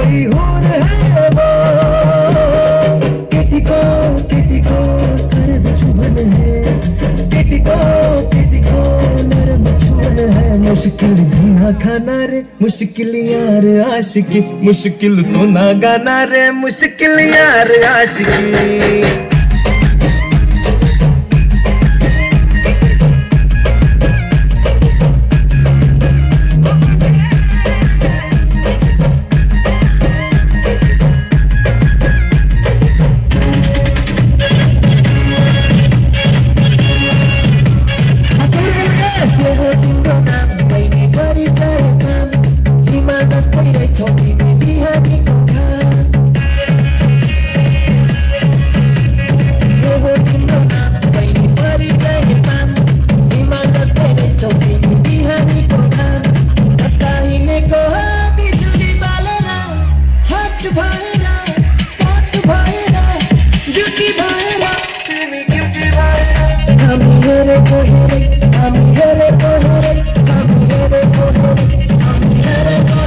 कोई और है वो। किटी को सर्द चुभन है, किटी को नरम चुभन है। मुश्किल जीना खाना रे मुश्किल यार आशिकी, मुश्किल सोना गाना रे मुश्किल यार आशिकी। I'm here to